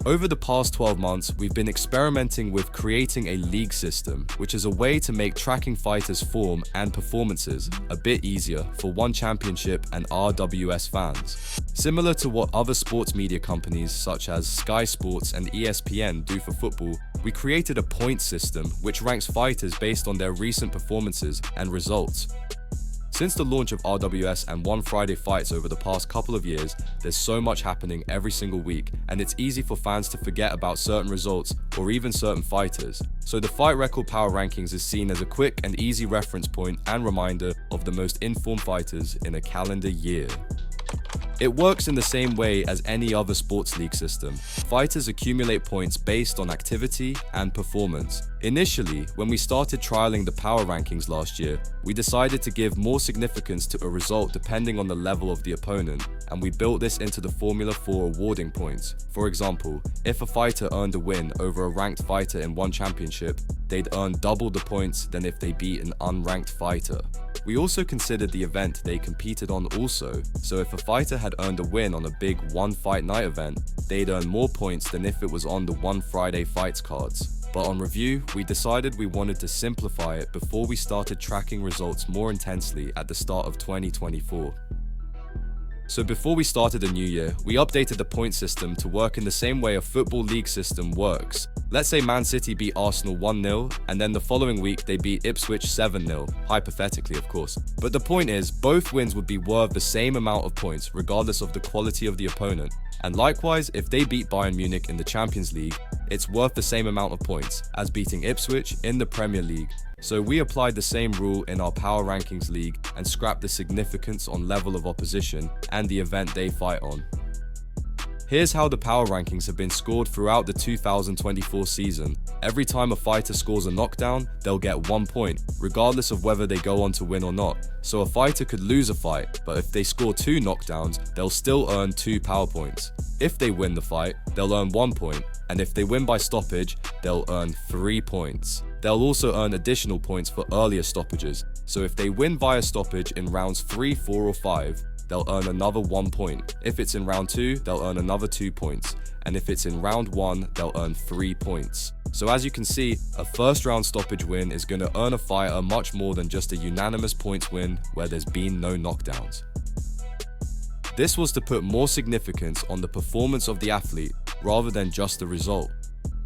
Over the past 12 months, we've been experimenting with creating a league system, which is a way to make tracking fighters' form and performances a bit easier for One Championship and RWS fans. Similar to what other sports media companies such as Sky Sports and ESPN do for football, we created a point system which ranks fighters based on their recent performances and results. Since the launch of RWS and One Friday fights over the past couple of years, there's so much happening every single week, and it's easy for fans to forget about certain results or even certain fighters. So the Fight Record Power Rankings is seen as a quick and easy reference point and reminder of the most informed fighters in a calendar year. It works in the same way as any other sports league system. Fighters accumulate points based on activity and performance. Initially, when we started trialing the power rankings last year, we decided to give more significance to a result depending on the level of the opponent, and we built this into the formula for awarding points. For example, if a fighter earned a win over a ranked fighter in One Championship, they'd earn double the points than if they beat an unranked fighter. We also considered the event they competed on also, so if a fighter had earned a win on a big One Fight Night event, they'd earn more points than if it was on the One Friday Fights cards. But on review, we decided we wanted to simplify it before we started tracking results more intensely at the start of 2024. So before we started the new year, we updated the point system to work in the same way a football league system works. Let's say Man City beat Arsenal 1-0, and then the following week they beat Ipswich 7-0, hypothetically of course. But the point is, both wins would be worth the same amount of points regardless of the quality of the opponent. And likewise, if they beat Bayern Munich in the Champions League, it's worth the same amount of points as beating Ipswich in the Premier League. So we applied the same rule in our Power Rankings League and scrapped the significance on level of opposition and the event they fight on. Here's how the Power Rankings have been scored throughout the 2024 season. Every time a fighter scores a knockdown, they'll get 1 point, regardless of whether they go on to win or not. So a fighter could lose a fight, but if they score 2 knockdowns, they'll still earn 2 power points. If they win the fight, they'll earn 1 point, and if they win by stoppage, they'll earn 3 points. They'll also earn additional points for earlier stoppages, so if they win via stoppage in rounds 3, 4 or 5, they'll earn another 1 point. If it's in round 2, they'll earn another 2 points, and if it's in round 1, they'll earn 3 points. So as you can see, a first round stoppage win is going to earn a fighter much more than just a unanimous points win where there's been no knockdowns. This was to put more significance on the performance of the athlete rather than just the result.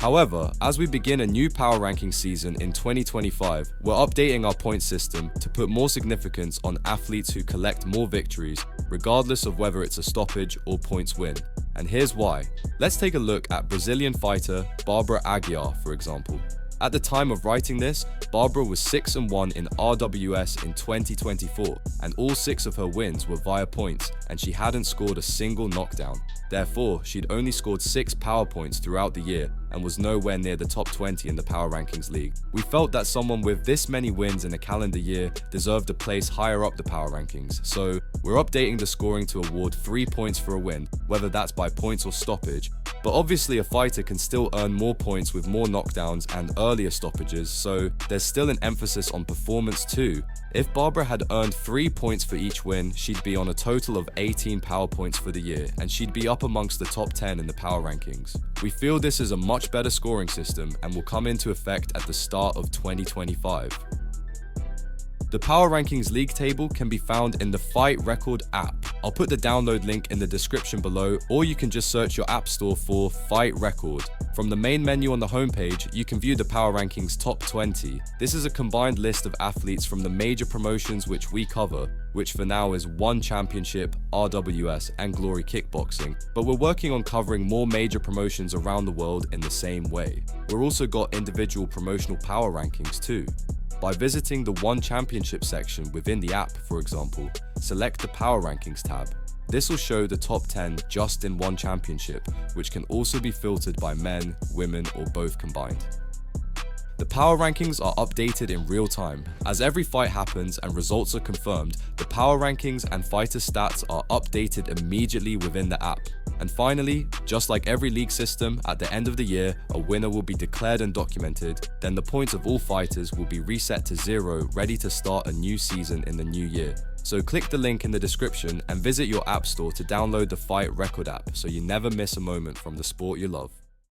However, as we begin a new power ranking season in 2025, we're updating our point system to put more significance on athletes who collect more victories, regardless of whether it's a stoppage or points win. And here's why. Let's take a look at Brazilian fighter Barbara Aguiar, for example. At the time of writing this, Barbara was 6-1 in RWS in 2024, and all 6 of her wins were via points, and she hadn't scored a single knockdown. Therefore, she'd only scored 6 power points throughout the year and was nowhere near the top 20 in the Power Rankings League. We felt that someone with this many wins in a calendar year deserved a place higher up the Power Rankings, so we're updating the scoring to award 3 points for a win, whether that's by points or stoppage. But obviously a fighter can still earn more points with more knockdowns and earlier stoppages, so there's still an emphasis on performance too. If Barbara had earned 3 points for each win, she'd be on a total of 18 power points for the year, and she'd be up amongst the top 10 in the Power Rankings. We feel this is a much better scoring system and will come into effect at the start of 2025. The Power Rankings League table can be found in the Fight Record app. I'll put the download link in the description below, or you can just search your app store for Fight Record. From the main menu on the homepage, you can view the Power Rankings Top 20. This is a combined list of athletes from the major promotions which we cover, which for now is One Championship, RWS, and Glory Kickboxing, but we're working on covering more major promotions around the world in the same way. We've also got individual promotional power rankings too. By visiting the One Championship section within the app, for example, select the Power Rankings tab. This will show the top 10 just in One Championship, which can also be filtered by men, women, or both combined. The power rankings are updated in real time. As every fight happens and results are confirmed, the power rankings and fighter stats are updated immediately within the app. And finally, just like every league system, at the end of the year, a winner will be declared and documented, then the points of all fighters will be reset to 0, ready to start a new season in the new year. So click the link in the description and visit your app store to download the Fight Record app so you never miss a moment from the sport you love.